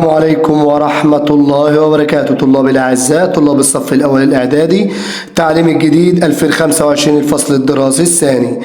السلام عليكم ورحمة الله وبركاته. طلاب الأعزاء، طلاب الصف الأول الإعدادي، التعليم الجديد 2025 الفصل الدراسي الثاني.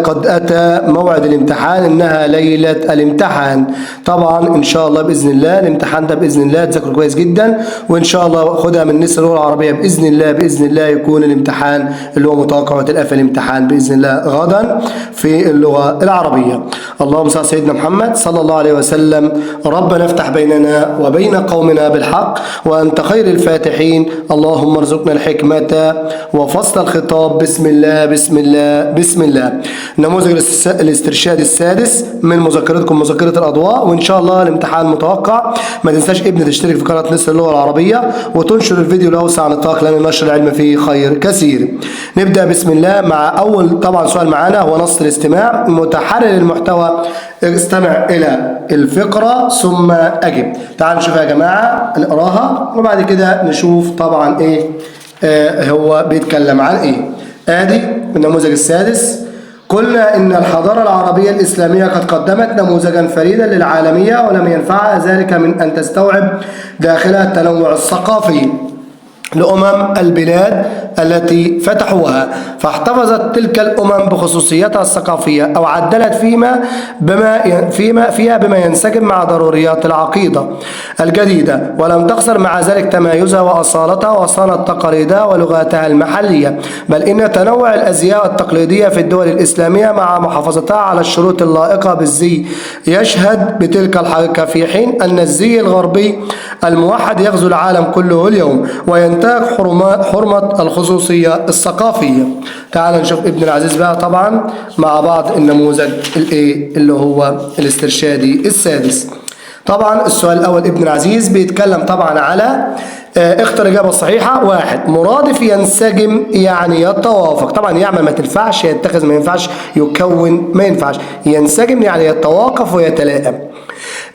قد أتى موعد الامتحان، إنها ليلة الامتحان. طبعا إن شاء الله بإذن الله الامتحان ده بإذن الله تذاكروا كويس جدا، وإن شاء الله خدها من نص اللغة العربية بإذن الله يكون الامتحان اللي هو متوقع وتلقى في الامتحان بإذن الله غدا في اللغة العربية. اللهم صل على سيدنا محمد صلى الله عليه وسلم. ربنا افتح بيننا وبين قومنا بالحق وأنت خير الفاتحين. اللهم ارزقنا الحكمة وفصل الخطاب. بسم الله. نموذج الاسترشاد السادس من مذكرتكم مذكرة الأضواء، وإن شاء الله الامتحان متوقع. ما تنساش ابني تشترك في قناة نصر اللغة العربية وتنشر الفيديو لأوسع نطاق، لأن نشر العلم فيه خير كثير. نبدأ بسم الله مع أول طبعا سؤال معانا، هو نص الاستماع. متحرر المحتوى، استمع إلى الفقرة ثم أجب. تعالوا نشوف يا جماعة، نقراها وبعد كده نشوف طبعا إيه هو بيتكلم عن إيه. آدي النموذج السادس. قلنا إن الحضارة العربية الإسلامية قد قدمت نموذجا فريدا للعالمية، ولم ينفعها ذلك من أن تستوعب داخلها التنوع الثقافي لأمم البلاد التي فتحوها، فاحتفظت تلك الأمم بخصوصيتها الثقافية أو عدلت فيها بما ينسجم مع ضروريات العقيدة الجديدة، ولم تخسر مع ذلك تمايزها وأصالتها وصانت تقاليدها ولغاتها المحلية، بل إن تنوع الأزياء التقليدية في الدول الإسلامية مع محافظتها على الشروط اللائقة بالزي يشهد بتلك الحقيقة، في حين أن الزي الغربي الموحد يغزو العالم كله اليوم وينتهك حرمة الخصوصية الثقافية. تعال نشوف ابن العزيز بقى طبعا مع بعض النموذج اللي هو الاسترشادي السادس. طبعا السؤال الأول ابن العزيز بيتكلم طبعا على اختر الإجابة الصحيحة. 1. مرادف ينسجم يعني يتوافق. طبعا يعمل ما تنفعش، يتخذ ما ينفعش، يكون ما ينفعش. ينسجم يعني يتواقف ويتلائم.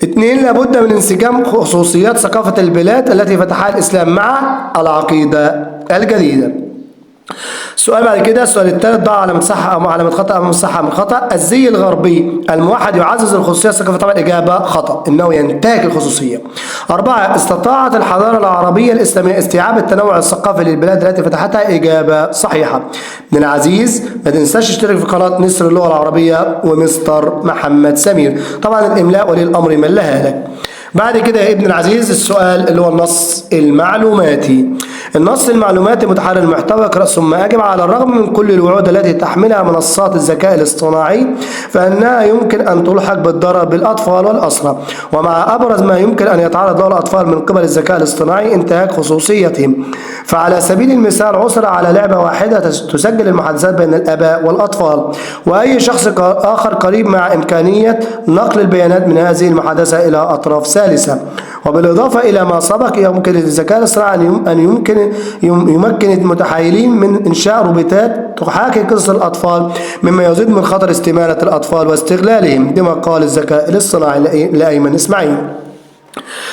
2. لابد من انسجام خصوصيات ثقافة البلاد التي فتحها الإسلام مع العقيدة الجديدة. السؤال بعد كده، السؤال الثالث، ضع علامة صح أو علامة خطأ أمام الصح من الخطأ. الزي الغربي الموحد يعزز الخصوصية الثقافية. طبعا الإجابة خطأ، إنه ينتهك الخصوصية. 4. استطاعت الحضارة العربية الإسلامية استيعاب التنوع الثقافي للبلاد التي فتحتها. إجابة صحيحة. ابن العزيز ما تنساش تشترك في قناة نصر اللغة العربية ومستر محمد سمير. طبعا الإملاء ولي الأمر ملها لك. بعد كده يا ابن العزيز السؤال اللي هو النص المعلوماتي. النص المعلوماتي متحرر المحتوى. اقرأ ثم أجب. على الرغم من كل الوعود التي تحملها منصات الذكاء الاصطناعي، فإنها يمكن أن تلحق بالضرر بالأطفال والأسرة، ومع أبرز ما يمكن أن يتعرض له الأطفال من قبل الذكاء الاصطناعي انتهاك خصوصيتهم. فعلى سبيل المثال عثر على لعبة واحدة تسجل المحادثات بين الآباء والأطفال وأي شخص آخر قريب، مع إمكانية نقل البيانات من هذه المحادثة إلى أطراف ثالثة. وبالإضافة إلى ما سبق، يمكن للذكاء الاصطناعي أن يمكن المتحايلين من إنشاء روبوتات تحاكي قصص الأطفال، مما يزيد من خطر استمالة الأطفال واستغلالهم، كما قال الذكاء الاصطناعي لأيمن إسماعيل.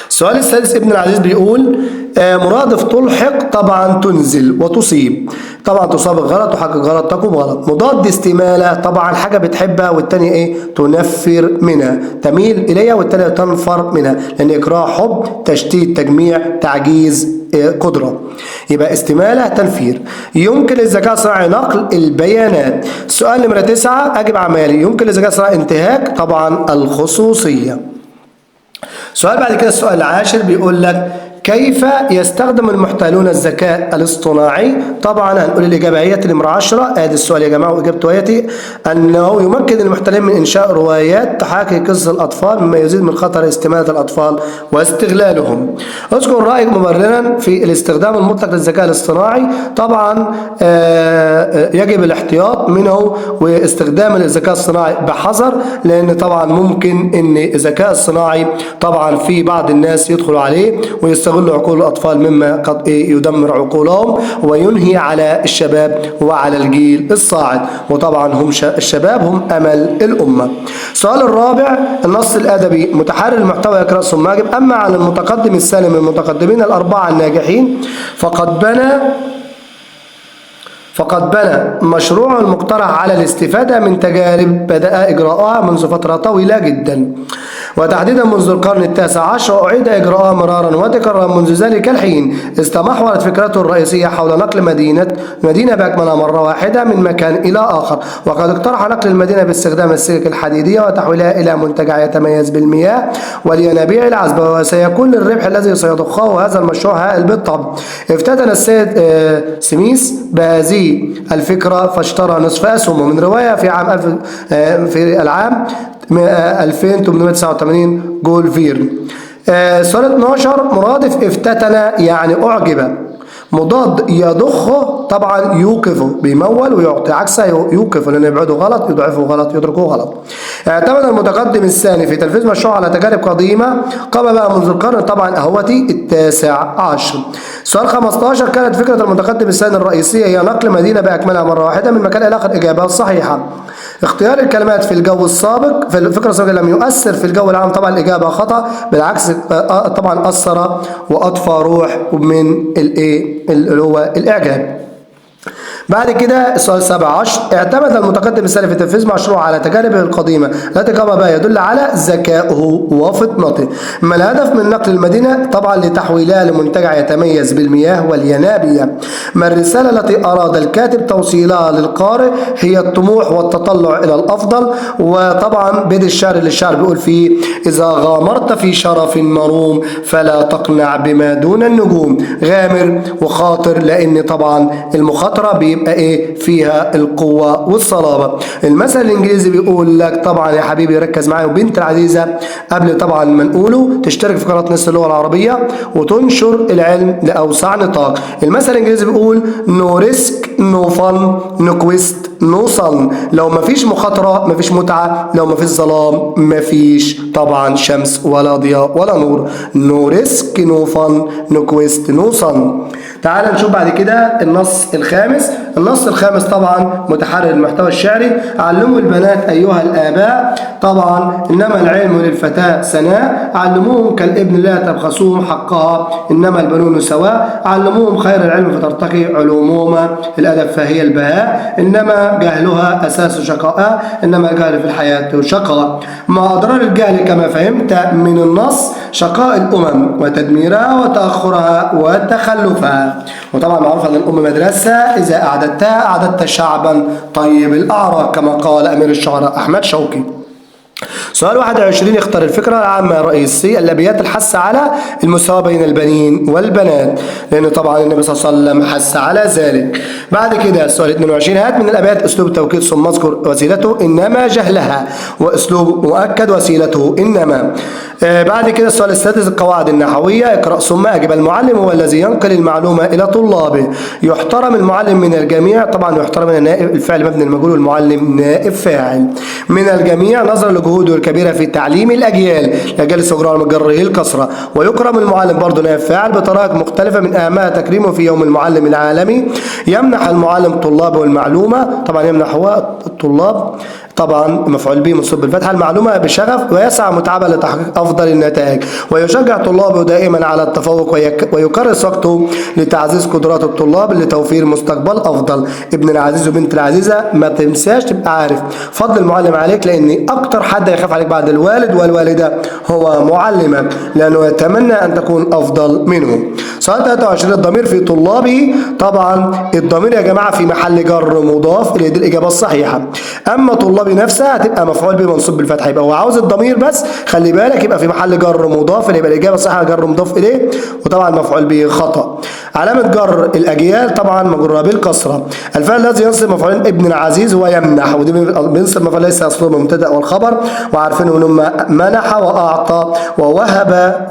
السؤال السادس ابن العزيز بيقول مرادف تلحق طبعا تنزل وتصيب. طبعا تصاب غلط، تحقق غلط، تقوم غلط. مضاد استمالة طبعا حاجة بتحبها، والتانية ايه؟ تنفر منها، تميل إليها، والتانية تنفر منها، لأن إكراه حب، تشتيت، تجميع، تعجيز، قدرة. يبقى استمالة تنفير. يمكن للذكاء الصناعي نقل البيانات. السؤال نمرة 9 أجب عمالي. يمكن للذكاء الصناعي انتهاك طبعا الخصوصية. سؤال بعد كده السؤال العاشر بيقول لك كيف يستخدم المحتالون الذكاء الاصطناعي؟ طبعا هنقول الإجابة هي نمرة 10. ادي السؤال يا جماعة وإجابته هي أنه يمكن المحتالين من إنشاء روايات تحاكي قصص الأطفال، مما يزيد من خطر استمالة الأطفال واستغلالهم. اذكر رأيك مبررا في الاستخدام المطلق للذكاء الاصطناعي. طبعا يجب الاحتياط منه واستخدام الذكاء الصناعي بحذر، لأن طبعا ممكن أن الذكاء الصناعي طبعا في بعض الناس يدخلوا عليه ويستغل عقول الأطفال، مما قد يدمر عقولهم وينهي على الشباب وعلى الجيل الصاعد، وطبعا هم الشباب هم أمل الأمة. السؤال الرابع النص الأدبي متحرر المحتوى. يقرأ ثم أجب. أما على المتقدم الثاني من المتقدمين الأربعة الناجحين، فقد بنى فقد بنى مشروع المقترح على الاستفادة من تجارب بدأ إجراءها منذ فترة طويلة جدا، وتحديدا منذ القرن التاسع عشر، وأعيد إجراءها مرارا وتكرارا منذ ذلك الحين. استمحورت فكرته الرئيسية حول نقل مدينة بأكملها مرة واحدة من مكان إلى آخر، وقد اقترح نقل المدينة باستخدام السلك الحديدية وتحويلها إلى منتجع يتميز بالمياه والينابيع العذبة، وسيكون للربح الذي سيضخه هذا المشروع هائل بالطبع. افتتن السيد سميث بهذه الفكرة فاشترى نصف أسهمه من رواية في العام 2889 جول فيرن. سؤال 12 مرادف افتتن يعني أعجب، مضاد يضخه طبعا يوقفه، بيمول ويعطي، عكسه يوقفه لأنه يبعده غلط، يضعفه غلط، يتركه غلط. اعتمد المتقدم الثاني في تنفيذ مشروع على تجارب قديمة قام بقى منذ القرن طبعا أهوتي التاسع عشر. سؤال 15 كانت فكرة المتقدم الثاني الرئيسية هي نقل مدينة بأكملها مرة واحدة من مكان إلى آخر. إجابة صحيحة. اختيار الكلمات في الجو السابق في الفكرة السابقة لم يؤثر في الجو العام، طبعا الإجابة خطأ، بالعكس طبعا أثر وأضفى روح من اللي هو الإعجاب. بعد كده السؤال 17 اعتمد المتقدم الثاني في تنفيذ مشروع على تجاربه القديمة التي قام بها يدل على ذكائه وفطنته. ما الهدف من نقل المدينة؟ طبعا لتحويلها لمنتجع يتميز بالمياه والينابيع. ما الرسالة التي أراد الكاتب توصيلها للقارئ؟ هي الطموح والتطلع إلى الأفضل. وطبعا بيت الشعر اللي الشعر بيقول فيه إذا غامرت في شرف مروم فلا تقنع بما دون النجوم. غامر وخاطر، لأن طبعا المخاطرة بيبقى فيها القوة والصلابة. المثل الإنجليزي بيقول لك طبعا يا حبيبي ركز معايا وبنت العزيزة قبل طبعا ما نقوله تشترك في قناة نص اللغة العربية وتنشر العلم لأوسع نطاق. المثل الإنجليزي بيقول no risk no fun no quest no sun. لو مفيش مخاطرة مفيش متعة، لو مفيش ظلام مفيش طبعا شمس ولا ضياء ولا نور. no risk no fun no quest no sun. تعال نشوف بعد كده النص الخامس. النص الخامس طبعا متحرر المحتوى الشعري. علموا البنات أيها الآباء طبعا إنما العلم للفتاة سناء، علموهم كالابن لا تبخسوهم حقها إنما البنون سواء، علموهم خير العلم فترتقي علومهما الأدب فهي البهاء، إنما جهلها أساس شقاء إنما الجهل في الحياة شقاء. ما أضرار الجهل كما فهمت من النص؟ شقاء الأمم وتدميرها وتأخرها وتخلفها. وطبعا معروف أن الأم مدرسة إذا أعددتها أعددت شعبا طيب الأعراق كما قال أمير الشعراء أحمد شوقي. سؤال 21 اختار الفكرة العامة الرئيسية. الأبيات الحث على المساواة بين البنين والبنات، لأن طبعا النبي صلى الله عليه وسلم حث على ذلك. بعد كده السؤال 22 هات من الأبيات أسلوب التوكيد ثم اذكر وسيلته إنما جهلها، وأسلوب مؤكد وسيلته إنما. بعد كده السؤال السادس القواعد النحوية. اقرأ ثم أجب. المعلم هو الذي ينقل المعلومة إلى طلابه. يحترم المعلم من الجميع، طبعا يحترم من النائب الفاعل مبني المجهول والمعلم نائب فاعل. من الجميع نظرا لجهوده الكبيرة في تعليم الأجيال لأجل الصغرى مجره الكسرة. ويكرم المعلم برضه نائب فاعل بطرائق مختلفة من أهمها تكريمه في يوم المعلم العالمي. يمنح المعلم طلابه المعلومة، طبعا يمنح هو الطلاب طبعا مفعول به منصوب بالفتحة المعلومة بشغف، ويسعى متعبا لتحقيق أفضل النتائج، ويشجع طلابه دائما على التفوق ويكرس وقته لتعزيز قدرات الطلاب لتوفير مستقبل أفضل. ابن العزيز وبنت العزيزة ما تنساش تبقى عارف فضل المعلم عليك، لأن أكتر حد يخاف عليك بعد الوالد والوالدة هو معلمك، لأنه يتمنى أن تكون أفضل منه. سؤال 23 الضمير في طلابه. طبعا الضمير يا جماعة في محل جر مضاف إليه، دي الإجابة الصحيحة. أما طلابي نفسها هتبقى مفعول به منصوب بالفتحة، يبقى هو عاوز الضمير بس خلي بالك يبقى في محل جر مضاف، يبقى الإجابة الصحيحة جر مضاف إليه، وطبعا مفعول به خطأ. علامة جر الأجيال طبعا مجرورة بالكسرة. الفعل الذي ينصب مفعولين ابن العزيز ويمنح، ودي بينصب مفعول ليس أصله من المبتدأ والخبر، وعارفين إنهم منح وأعطى ووهب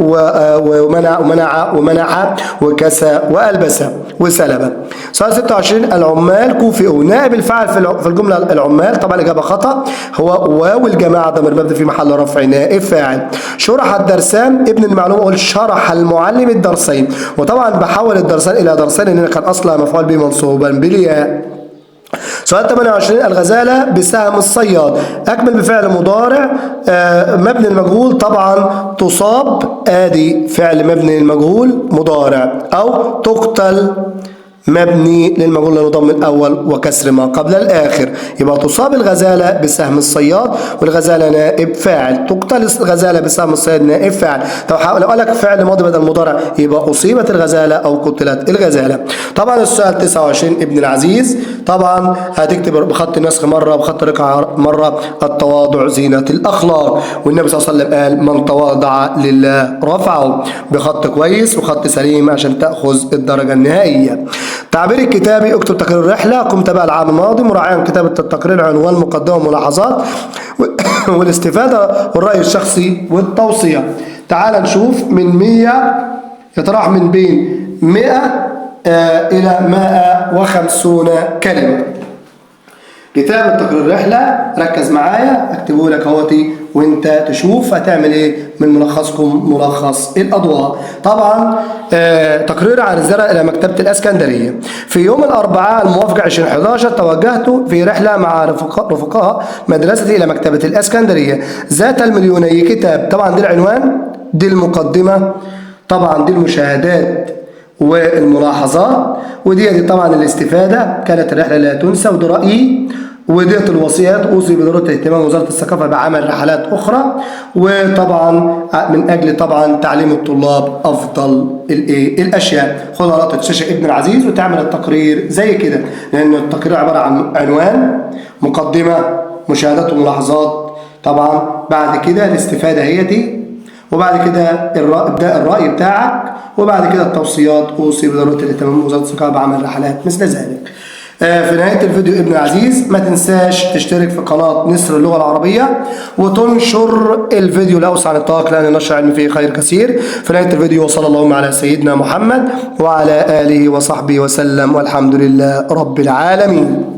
ومنع وكسى وألبس وسلب. سؤال 26 العمال كوفئوا. نائب الفاعل في الجملة العمال، طبعا الإجابة خطأ، هو واو الجماعة ضمير مبني في محل رفع نائب فاعل. شرح الدرسان. ابن المعلومة قول شرح المعلم الدرسين، وطبعا بحول الدرسان إلى درسين لأن كان أصلا مفعول به منصوبا بالياء. سؤال 28 الغزالة بسهم الصياد. أكمل بفعل مضارع مبني المجهول، طبعا تصاب، آدي فعل مبني المجهول مضارع، أو تقتل مبني للمجهول للضم الأول وكسر ما قبل الآخر. يبقى تصاب الغزالة بسهم الصياد والغزالة نائب فاعل، تقتل الغزالة بسهم الصياد نائب فاعل. طب لو قال لك فعل ماضي بدل مضارع يبقى أصيبت الغزالة أو قتلت الغزالة. طبعا السؤال 29 ابن العزيز، طبعا هتكتب بخط النسخ مرة بخط رقعة مرة، التواضع زينة الأخلاق، والنبي صلى الله عليه وسلم قال من تواضع لله رفعه، بخط كويس وخط سليم عشان تأخذ الدرجة النهائية. تعبير الكتابي، اكتب تقرير الرحلة، قمت بقى العام الماضي مراعيا كتابة التقرير، عنوان، مقدمة، ملاحظات والاستفادة والرأي الشخصي والتوصية. تعال نشوف من 100 يتراوح من بين 100 إلى 150 كلمة. كتابة تقرير الرحلة، ركز معايا اكتبه لك اهوتي وانت تشوف هتعمل ايه من ملخصكم ملخص الاضواء. طبعا تقرير عن الزرع الى مكتبة الاسكندرية. في يوم الاربعاء الموافق 2011 توجهت في رحلة مع رفقاء مدرستي الى مكتبة الاسكندرية ذات المليوني كتاب. طبعا دي العنوان، دي المقدمة، طبعا دي المشاهدات والملاحظات، ودي طبعا الاستفادة. كانت الرحلة لا تنسى، ودي رأيي، وديت الوصيات. أوصي بضرورة اهتمام وزارة الثقافة بعمل رحلات أخرى، وطبعا من أجل طبعا تعليم الطلاب أفضل الأشياء. خذ على الشاشة ابن العزيز وتعمل التقرير زي كده، لأن التقرير عبارة عن عنوان، مقدمة، مشاهدات وملاحظات. طبعا بعد كده الاستفادة هي دي، وبعد كده ابداء الرأي بتاعك، وبعد كده التوصيات. أوصي بضرورة الاهتمام بوزارة الثقافة بعمل رحلات مثل ذلك. في نهاية الفيديو ابن العزيز ما تنساش تشترك في قناة نسر اللغة العربية وتنشر الفيديو لأوسع نطاق، لأن نشر علم فيه خير كثير. في نهاية الفيديو وصلى اللهم على سيدنا محمد وعلى آله وصحبه وسلم، والحمد لله رب العالمين.